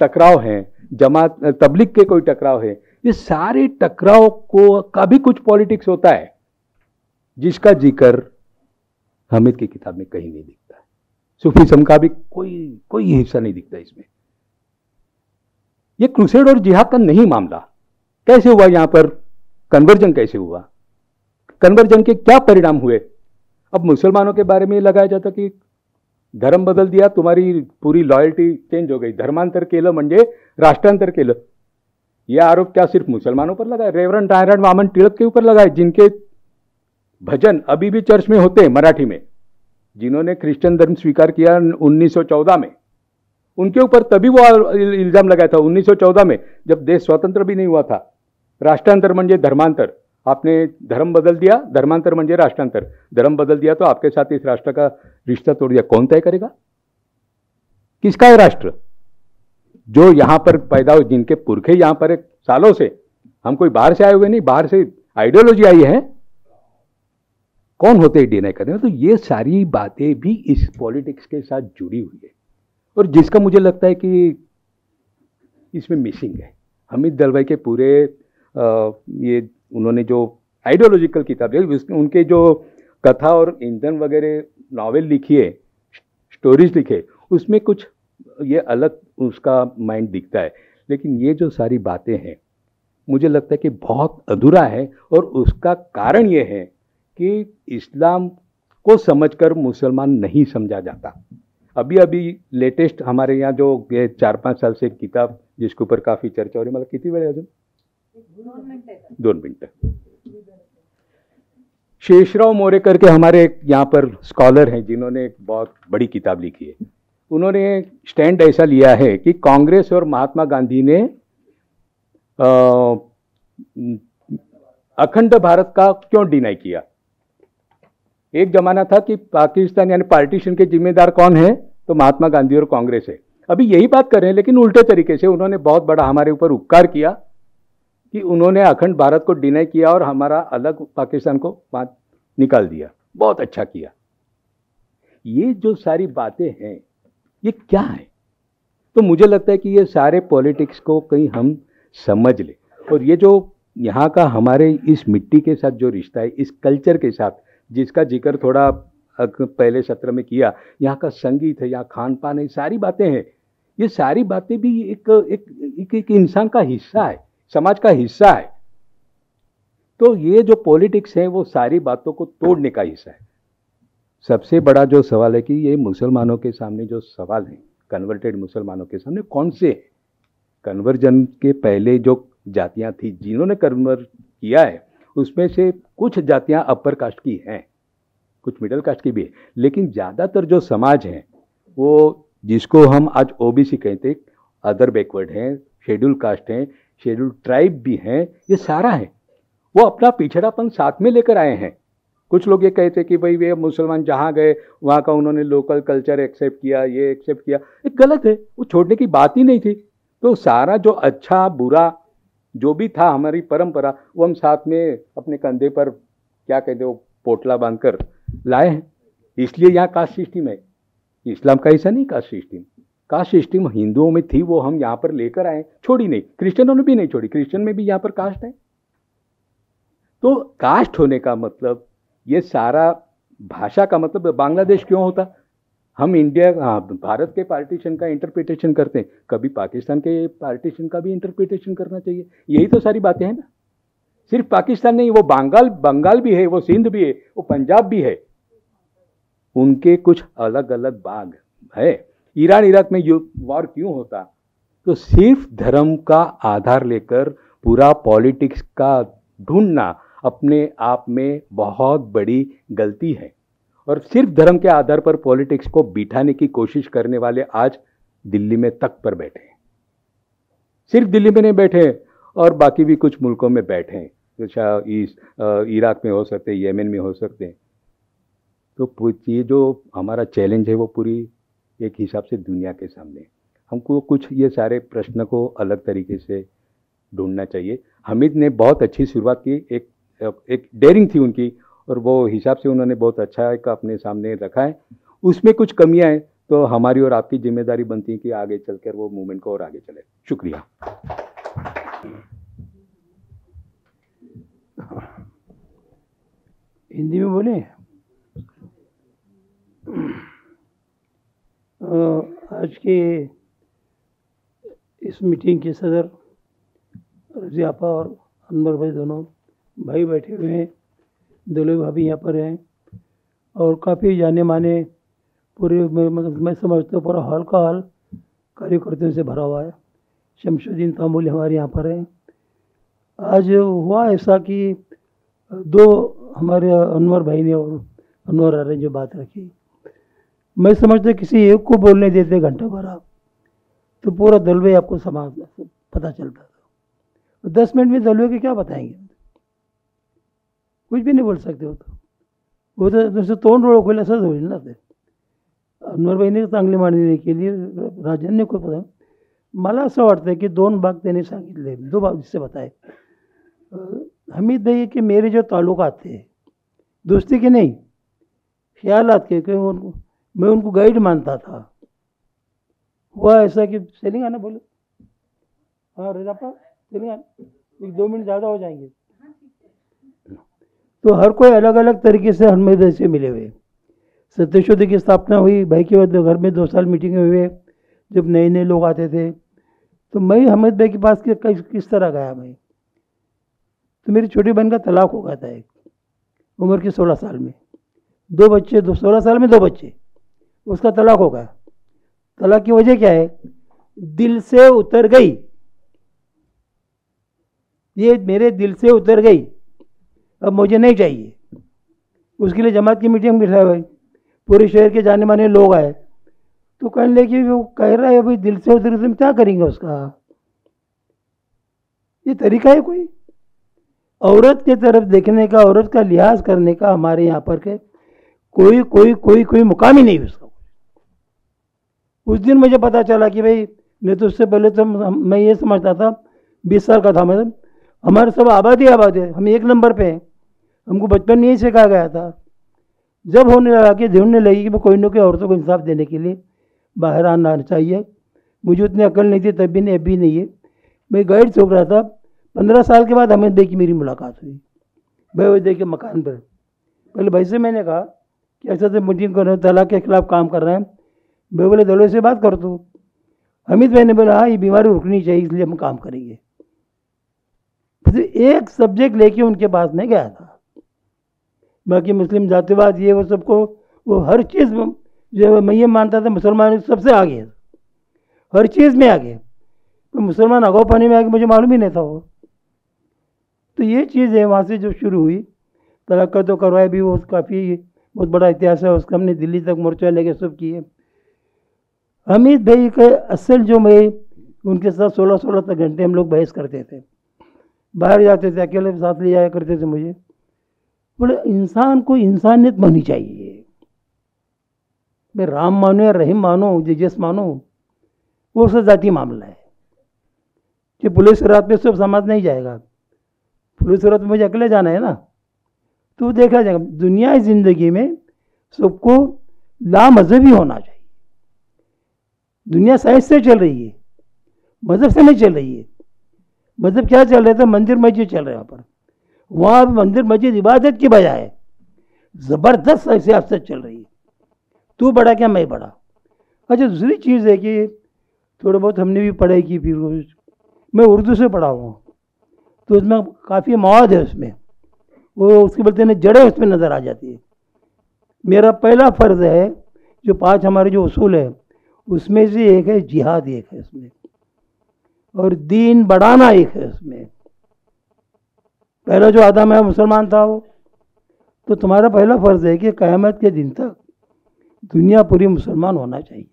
Speaker 3: टकराव हैं, जमात तबलीग के कोई टकराव है, ये सारे टकराव को का भी कुछ पॉलिटिक्स होता है जिसका जिक्र हामिद की किताब में कहीं नहीं दिखता है। सूफीज्म का भी कोई हिस्सा नहीं दिखता इसमें। ये क्रूसेड और जिहाद का नहीं मामला। कैसे हुआ यहाँ पर कन्वर्जन, कैसे हुआ, कन्वर्जन के क्या परिणाम हुए? अब मुसलमानों के बारे में लगाया जाता कि धर्म बदल दिया, तुम्हारी पूरी लॉयल्टी चेंज हो गई, धर्मांतर केलं म्हणजे राष्ट्रांतर केलं। यह आरोप क्या सिर्फ मुसलमानों पर लगा है? रेवरेंड नारायण वामन टिळक के ऊपर लगा है, जिनके भजन अभी भी चर्च में होते हैं मराठी में, जिन्होंने क्रिश्चियन धर्म स्वीकार किया 1914 में। उनके ऊपर तभी वो इल्जाम लगाया था 1914 में, जब देश स्वतंत्र भी नहीं हुआ था। राष्ट्रांतर म्हणजे धर्मांतर, आपने धर्म बदल दिया, धर्मांतर म्हणजे राष्ट्रांतर, धर्म बदल दिया तो आपके साथ इस राष्ट्र का रिश्ता तोड़ दिया। कौन तय करेगा किसका है राष्ट्र? जो यहां पर पैदा हुए, जिनके पुरखे यहां पर सालों से, हम कोई बाहर से आए हुए नहीं, बाहर से आइडियोलॉजी आई है, कौन होते हैं डिनाई करने? तो ये सारी बातें भी इस पॉलिटिक्स के साथ जुड़ी हुई है, और जिसका मुझे लगता है कि इसमें मिसिंग है। हामिद दलवाई के पूरे ये उन्होंने जो आइडियोलॉजिकल किताब है, उनके जो कथा और ईंधन वगैरह नॉवेल लिखी है, स्टोरीज लिखे, उसमें कुछ ये अलग उसका माइंड दिखता है। लेकिन ये जो सारी बातें हैं मुझे लगता है कि बहुत अधूरा है, और उसका कारण ये है कि इस्लाम को समझकर मुसलमान नहीं समझा जाता। अभी अभी लेटेस्ट हमारे यहाँ जो ये 4-5 साल से किताब जिसके ऊपर काफ़ी चर्चा हो रही, मतलब कितनी वेळ अजून 2 मिनट, शेषराव मोरे करके हमारे यहाँ पर स्कॉलर हैं जिन्होंने एक बहुत बड़ी किताब लिखी है। उन्होंने स्टैंड ऐसा लिया है कि कांग्रेस और महात्मा गांधी ने अखंड भारत का क्यों डिनाई किया। एक जमाना था कि पाकिस्तान यानी पार्टीशन के जिम्मेदार कौन है, तो महात्मा गांधी और कांग्रेस है। अभी यही बात कर रहे हैं, लेकिन उल्टे तरीके से उन्होंने बहुत बड़ा हमारे ऊपर उपकार किया कि उन्होंने अखंड भारत को डिनाई किया और हमारा अलग पाकिस्तान को निकाल दिया। बहुत अच्छा किया। ये जो सारी बातें हैं ये क्या है? तो मुझे लगता है कि ये सारे पॉलिटिक्स को कहीं हम समझ ले, और ये जो यहाँ का हमारे इस मिट्टी के साथ जो रिश्ता है, इस कल्चर के साथ जिसका जिक्र थोड़ा पहले सत्र में किया, यहाँ का संगीत है, यहाँ खान पान है, सारी बातें हैं। ये सारी बातें भी एक इंसान का हिस्सा है, समाज का हिस्सा है। तो ये जो पॉलिटिक्स है वो सारी बातों को तोड़ने का हिस्सा है। सबसे बड़ा जो सवाल है कि ये मुसलमानों के सामने जो सवाल है, कन्वर्टेड मुसलमानों के सामने कौन से है? कन्वर्जन के पहले जो जातियां थी जिन्होंने कन्वर्ट किया है, उसमें से कुछ जातियां अपर कास्ट की हैं, कुछ मिडिल कास्ट की भी है, लेकिन ज़्यादातर जो समाज है वो जिसको हम आज ओबीसी कहते हैं, अदर बैकवर्ड हैं, शेड्यूल कास्ट हैं, शेड्यूल ट्राइब भी हैं, ये सारा है। वो अपना पिछड़ापन साथ में लेकर आए हैं। कुछ लोग ये कहते हैं कि भाई वे मुसलमान जहाँ गए वहाँ का उन्होंने लोकल कल्चर एक्सेप्ट किया, ये एक्सेप्ट किया, ये गलत है। वो छोड़ने की बात ही नहीं थी। तो सारा जो अच्छा बुरा जो भी था हमारी परंपरा, वो हम साथ में अपने कंधे पर क्या कहते हो पोटला बांधकर लाए हैं। इसलिए यहाँ कास्ट सिस्टम है। इस्लाम का ऐसा नहीं कास्ट सिस्टम। कास्ट सिस्टम हिंदुओं में थी, वो हम यहाँ पर लेकर आए, छोड़ी नहीं। क्रिश्चियनों ने भी नहीं छोड़ी, क्रिश्चियन में भी यहाँ पर कास्ट है। तो कास्ट होने का मतलब ये सारा, भाषा का मतलब बांग्लादेश क्यों होता? हम इंडिया भारत के पार्टीशन का इंटरप्रिटेशन करते हैं, कभी पाकिस्तान के पार्टीशन का भी इंटरप्रिटेशन करना चाहिए। यही तो सारी बातें हैं ना। सिर्फ पाकिस्तान नहीं, वो बंगाल भी है, वो सिंध भी है, वो पंजाब भी है। उनके कुछ अलग अलग भाग है। ईरान इराक में वॉर क्यों होता? तो सिर्फ धर्म का आधार लेकर पूरा पॉलिटिक्स का ढूंढना अपने आप में बहुत बड़ी गलती है। और सिर्फ धर्म के आधार पर पॉलिटिक्स को बिठाने की कोशिश करने वाले आज दिल्ली में तख्त पर बैठे हैं। सिर्फ दिल्ली में नहीं बैठे और बाकी भी कुछ मुल्कों में बैठे हैं, जैसा इराक में हो सकते हैं, येमेन में हो सकते हैं। तो ये जो हमारा चैलेंज है वो पूरी एक हिसाब से दुनिया के सामने, हमको कुछ ये सारे प्रश्न को अलग तरीके से ढूंढना चाहिए। हामिद ने बहुत अच्छी शुरुआत की, एक डेयरिंग थी उनकी, और वो हिसाब से उन्होंने बहुत अच्छा एक अपने सामने रखा है। उसमें कुछ कमियां हैं तो हमारी और आपकी जिम्मेदारी बनती है कि आगे चलकर वो मूवमेंट को और आगे चले। शुक्रिया।
Speaker 4: हिंदी में बोले। आज के इस मीटिंग के सदर रज़ी आपा और अनवर भाई दोनों भाई बैठे हुए हैं, दुल्हे भाभी यहाँ पर हैं, और काफ़ी जाने माने पूरे मैं समझता हूँ पूरा हॉल का हॉल कार्यकर्ताओं से भरा हुआ है। शमशुद्दीन तामुली हमारे यहाँ पर हैं। आज हुआ ऐसा कि दो हमारे अनवर भाई ने और अनवर आर्य ने जो बात रखी, मैं समझता किसी एक को बोलने देते घंटा भर आप तो पूरा दलवे आपको समाज पता चलता था। 10 मिनट में दलवे के क्या बताएंगे? कुछ भी नहीं बोल सकते हो। वो तो जसं तोंड ओळखलं असंच होईल ना ते। अनवरबाईंनी चांगली मांडणी केली, राजांनी खूप मला असं वाटतं कि 2 भाग त्यांनी सांगितले, 2 भाग जिससे बताए। हमीद भाई कि मेरे जो ताल्लुकात थे दोस्ती के नहीं, ख्यालात के, मैं उनको गाइड मानता था। हुआ ऐसा कि तेलंगाना बोलो, हाँ रजापा तेलंगाना, 1-2 मिनट ज़्यादा हो जाएंगे। तो हर कोई अलग अलग तरीके से हमें से मिले हुए। सत्यशोध की स्थापना हुई, भाई के बाद घर में 2 साल मीटिंग हुए, जब नए नए लोग आते थे। तो मैं हमीद भाई के पास किस तरह गया मैं, तो मेरी छोटी बहन का तलाक हो गया था एक उम्र के 16 साल में, 2 बच्चे, 16 साल में 2 बच्चे, उसका तलाक हो गया। तलाक की वजह क्या है? दिल से उतर गई, ये मेरे दिल से उतर गई, अब मुझे नहीं चाहिए। उसके लिए जमात की मीटिंग बिठाई हुई, पूरे शहर के जाने माने लोग आए, तो कहने लगे वो कह रहा है भाई दिल से उतर, तुम क्या करेंगे उसका? ये तरीका है कोई? औरत के तरफ देखने का, औरत का लिहाज करने का हमारे यहाँ पर के कोई कोई कोई कोई मुकाम ही नहीं उसका। उस दिन मुझे पता चला कि भाई, नहीं तो उससे पहले तो मैं ये समझता था, 20 साल का था मैं, हमारे सब आबादी है, हम 1 नंबर पे हैं। हमको बचपन में यही सिखाया गया था। जब होने लगा कि ढूंढने लगी कि मैं कोई ना कोई औरतों को इंसाफ देने के लिए बाहर आना चाहिए, मुझे उतनी अकल नहीं थी तब भी नहीं, अभी नहीं है। मैं गाइड चौक रहा था, 15 साल के बाद हमें देखी मेरी मुलाकात हुई भाई वो देखे मकान पर। पहले भाई से मैंने कहा कि ऐसा से मीटिंग कर रहे हैं, तलाक के खिलाफ काम कर रहे हैं। भाई बोले दलों से बात कर तू। हमीद भाई ने बोला हाँ ये बीमारी रुकनी चाहिए, इसलिए हम काम करेंगे। फिर एक सब्जेक्ट लेके उनके पास में गया था। बाकी मुस्लिम जातिवाद ये वो सबको, वो हर चीज़ जो मैं ये मानता था मुसलमान सबसे आगे है, हर चीज़ में आगे। तो मुसलमान आगाव पानी में आगे मुझे मालूम ही नहीं था वो। तो ये चीज़ है वहाँ से जो शुरू हुई। तलाक तो करवाए भी, वो काफ़ी बहुत बड़ा इतिहास है उसका, हमने दिल्ली तक मोर्चा लेके सब किए। हमीद भाई के असल जो मैं उनके साथ 16 घंटे हम लोग बहस करते थे, बाहर जाते थे, अकेले साथ ले जाया करते थे मुझे। बोले इंसान को इंसानियत माननी चाहिए, मैं राम मानो या रहीम मानो, जिस मानो, वो उसका जाती मामला है कि पुलिस रात में सब समाज नहीं जाएगा, पुलिस रात में मुझे अकेले जाना है ना। तो देखा जाएगा दुनिया ज़िंदगी में सबको लामज़हबी होना चाहिए। दुनिया साइंस से चल रही है, मज़हब से नहीं चल रही है। मज़हब क्या चल रहा था? मंदिर मस्जिद चल रहा है वहाँ पर। वहाँ मंदिर मस्जिद इबादत की बजाय ज़बरदस्त सियासत चल रही है, तू बड़ा क्या मैं बड़ा। अच्छा दूसरी चीज़ है कि थोड़ा बहुत हमने भी पढ़ाई की, फिर मैं उर्दू से पढ़ा हुआ, तो उसमें काफ़ी मवाद है, उसमें वो उसके बोलते हैं जड़ें उसमें नज़र आ जाती है। मेरा पहला फ़र्ज़ है जो 5 हमारे जो उसूल है उसमें से एक है जिहाद, एक है उसमें, और दीन बढ़ाना एक है उसमें। पहला जो आदम है मुसलमान था वो, तो तुम्हारा पहला फ़र्ज़ है कि क़यामत के दिन तक दुनिया पूरी मुसलमान होना चाहिए।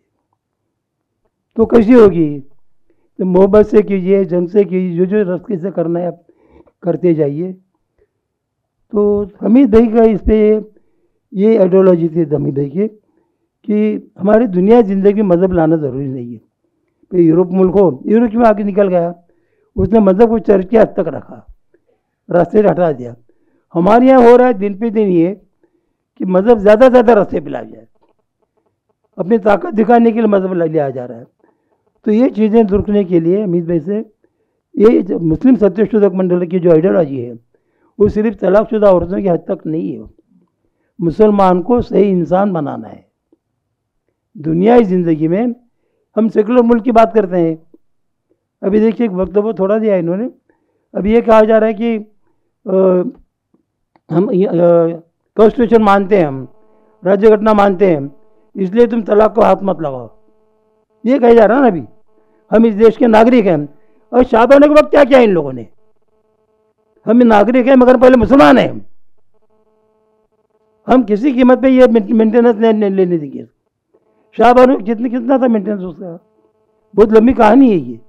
Speaker 4: तो कैसी होगी? तो मोहब्बत से कीजिए, जंग से कीजिए, जो रस्ते से करना है आप करते जाइए। तो हमीद भाई का इस पर ये आइडियोलॉजी थी हमीद भाई की कि हमारी दुनिया ज़िंदगी में मज़हब लाना ज़रूरी नहीं है। तो यूरोप मुल्क हो, यूरोप में आगे निकल गया, उसने मज़हब को चर्च के हद तक रखा, रास्ते से हटा दिया। हमारे यहाँ हो रहा है दिन पे दिन ये कि मज़हब ज़्यादा से ज़्यादा रास्ते पे ला जाए, अपनी ताकत दिखाने के लिए मज़हब लिया जा रहा है। तो ये चीज़ें रुकने के लिए हमीद भाई से ये मुस्लिम सत्यशोधक मंडल की जो आइडियोलॉजी है वो सिर्फ तलाकशुदा औरतों की हद तक नहीं है, मुसलमान को सही इंसान बनाना है। दुनियाई ज़िंदगी में हम सेकुलर मुल्क की बात करते हैं। अभी देखिए एक वक्तव्य थोड़ा दिया इन्होंने, अभी ये कहा जा रहा है कि हम कॉन्स्टिट्यूशन मानते हैं, हम राज्य घटना मानते हैं, इसलिए तुम तलाक को हाथ मत लगाओ, ये कहा जा रहा है ना। अभी हम इस देश के नागरिक हैं, और शादी होने के वक्त क्या किया इन लोगों ने? हम नागरिक हैं मगर पहले मुसलमान हैं, हम किसी कीमत पे ये मेंटेनेंस लेने देंगे। शाहबानो कितना था मेंटेनेंस उसका? बहुत लंबी कहानी है ये।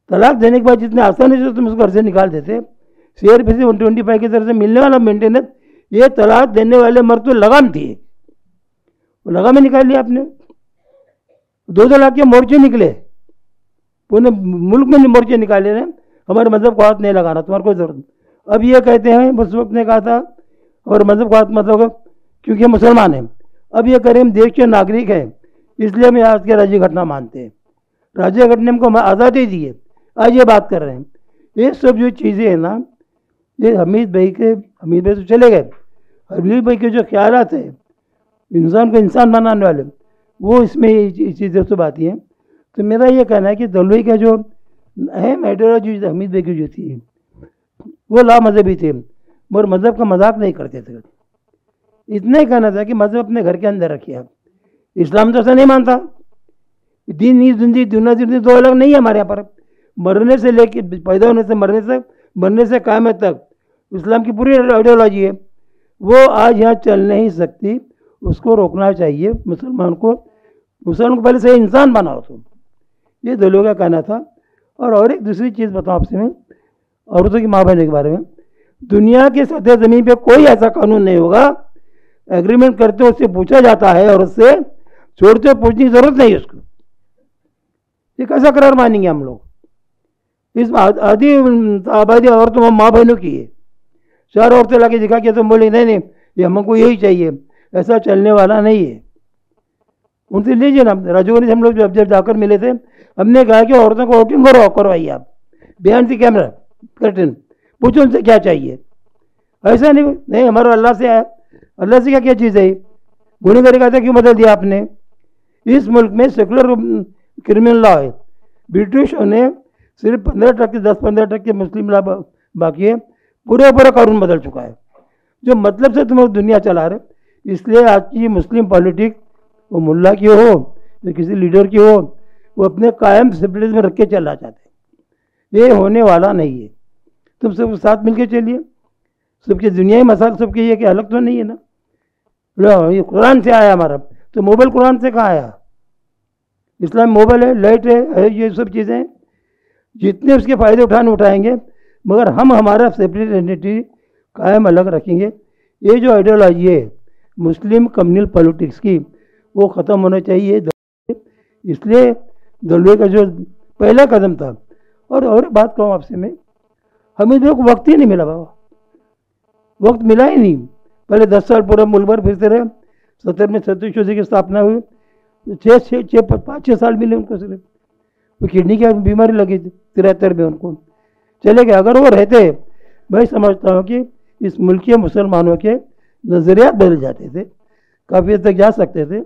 Speaker 4: तलाक देने के बाद जितने आसानी से तुम उसको घर से निकाल देते, CRPC 125 की तरफ से मिलने वाला मेंटेनेंस, ये तलाक देने वाले मर्द तो लगाम थी, वो लगाम में निकाल लिया आपने। 2 लाख के मोर्चे निकले, पूरे मुल्क में मोर्चे निकाले रहे, हमारे मज़हब को हाथ नहीं लगाना, तुम्हारे कोई ज़रूरत नहीं। अब ये कहते हैं, उस वक्त ने कहा था और मज़हब को हाथ मत लगाओ क्योंकि हम मुसलमान हैं। अब ये करें हम देश के नागरिक हैं, इसलिए हम आज के राज्य घटना मानते हैं, राज्य घटना को हम आज़ादी दी है, आज ये बात कर रहे हैं। ये सब जो चीज़ें हैं ना, ये हमीद भाई तो चले गए, हमीद भाई के जो ख्यालात है इंसान को इंसान बनाने वाले, वो इसमें इस चीज़ों से बात है। तो मेरा ये कहना है कि दलवाई का जो अहम आइडियोलॉजी हमीद भाई की जो थी वो लामजहबी थे, मगर मज़हब का मजाक नहीं करते थे। इतना ही कहना था कि मज़हब अपने घर के अंदर रखिए आप। इस्लाम तो ऐसा नहीं मानता, दीन नहीं जिंदगी दुनिया जिंदगी दो अलग नहीं है हमारे यहाँ पर। मरने से लेके पैदा होने से मरने से क़यामत तक इस्लाम की पूरी आइडियोलॉजी है, वो आज यहाँ चल नहीं सकती। उसको रोकना चाहिए मुसलमान को पहले से इंसान बनाओ तुम, ये दलों का कहना था। और एक दूसरी चीज़ बताऊँ आपसे मैं औरतों की माँ बहने के बारे में। दुनिया के सतह ज़मीन पे कोई ऐसा कानून नहीं होगा, एग्रीमेंट करते उससे पूछा जाता है और उससे छोड़ते पूछने की ज़रूरत नहीं है उसको। ये कैसा करार मानेंगे हम लोग? इस आधी आबादी औरतों माँ बहनों की है, 4 औरतें ला के दिखा के तुम बोले नहीं ये हमको यही चाहिए, ऐसा चलने वाला नहीं है। उनसे लीजिए ना, राजौरी से हम लोग जब जाकर मिले थे, हमने कहा कि औरतों को वोटिंग करवाइए आप, बिहाइंड द कैमरा कर्टन, पूछो उनसे क्या चाहिए। ऐसा नहीं हमारा अल्लाह से आया, अल्लाह से क्या चीज़ है? गुनहगारी का था क्यों बदल दिया आपने? इस मुल्क में सेकुलर क्रिमिनल लॉ है, ब्रिटिशों ने सिर्फ 15% 10-15% मुस्लिम लॉ बाकी है, पूरा कानून बदल चुका है जो मतलब से तुम लोग दुनिया चला रहे। इसलिए आज की मुस्लिम पॉलिटिक्स, वो मुल्ला की हो या किसी लीडर की हो, वो अपने कायम सेपरेटिज्म में रख के चलना चाहते हैं। ये होने वाला नहीं है। तुम सब साथ मिलके चलिए, सबके दुनियाई मसाल सबके ये कि अलग तो नहीं है ना। ये कुरान से आया हमारा, तो मोबाइल कुरान से कहाँ आया? इस्लाम मोबाइल है, लाइट है, ये सब चीज़ें हैं, जितने उसके फ़ायदे उठाएंगे, मगर हम हमारा सेपरेट आइडेंटिटी कायम अलग रखेंगे। ये जो आइडियोलॉजी है मुस्लिम कम्युनल पॉलिटिक्स की, वो ख़त्म होना चाहिए। इसलिए दलवे का जो पहला कदम था, और बात कहूँ आपसे मैं, हमें जो वक्त ही नहीं मिला बाबा, वक्त मिला ही नहीं। पहले 10 साल पूरा मुल्क भर फिरते रहे, 70 में सतीश की स्थापना हुई, 5-6 साल मिले उनको सिर्फ। वो किडनी की बीमारी लगी थी 73 में, उनको चले गए। अगर वो रहते, मैं समझता हूँ कि इस मुल्क के मुसलमानों के नज़रियात बदल जाते थे, काफ़ी हद तक जा सकते थे।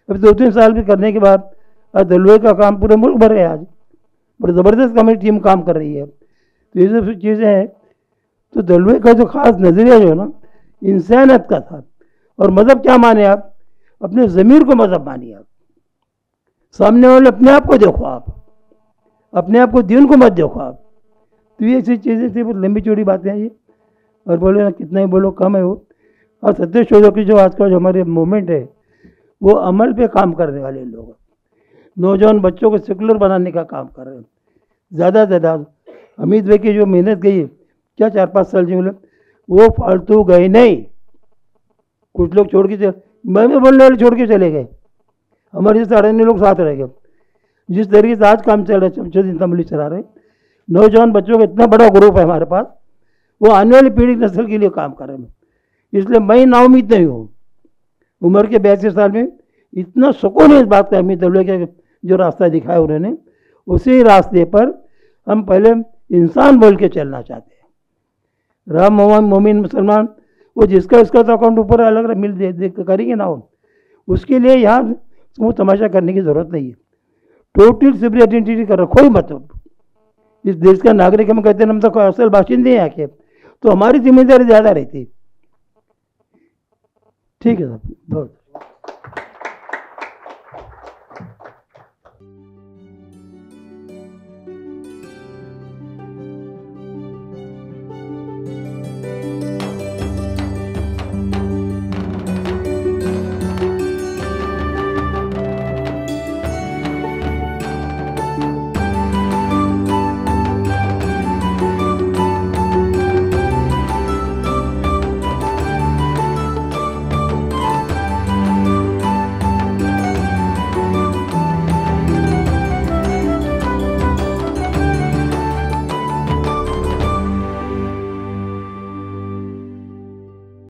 Speaker 4: अब 2-3 साल भी करने के बाद आज दलवे का काम पूरे मुल्क भर है, आज बड़ी ज़बरदस्त कमेटी टीम काम कर रही है। तो ये सब चीज़ें हैं। तो दलवे का जो ख़ास नज़रिया जो है ना, इंसानियत का था। और मज़हब क्या माने आप? अपने ज़मीर को मज़हब मानिए आप, सामने वाले अपने आप को देखो, आप अपने आप को दीन को मत देखो आप। तो ये ऐसी चीज़ें थी, बहुत लंबी चौड़ी बातें हैं ये, और बोले ना कितना ही बोलो कम है वो। और सत्य शोधों की जो आज का जो हमारे मूवमेंट है, वो अमल पे काम करने वाले लोग, नौजवान बच्चों को सेकुलर बनाने का काम कर रहे हैं। ज़्यादा से ज़्यादा हमीद भाई की जो मेहनत गई, क्या 4-5 साल जी, वो फालतू गए नहीं। कुछ लोग छोड़ के मैं बोलने वाले छोड़ के चले गए, हमारे जैसे 8 लोग साथ रह गए। जिस तरीके से आज काम चल रहा है, चमचद इंतमली चला रहे, नौजवान बच्चों का इतना बड़ा ग्रुप है हमारे पास, वो आने वाली पीढ़ी नस्ल के लिए काम कर रहे हैं। इसलिए मैं नाउम्मीद नहीं हूँ। उम्र के 82 साल में इतना सुकून है इस बात का, हमीद दलवे के जो रास्ता दिखाया उन्होंने, उसी रास्ते पर हम पहले इंसान बोल के चलना चाहते हैं। राम मोमिन मुसलमान, वो जिसका उसका तो अकाउंट ऊपर अलग मिल दे करेंगे ना, हो उसके लिए यहाँ वो तमाशा करने की ज़रूरत नहीं है। टोटल सेपरेट आइडेंटिटी कर रखो ही मतलब। इस देश का नागरिक हम कहते हैं, हम तो असल बाशिंदे हैं आके, तो हमारी जिम्मेदारी ज़्यादा रहती है। ठीक है साहब, बहुत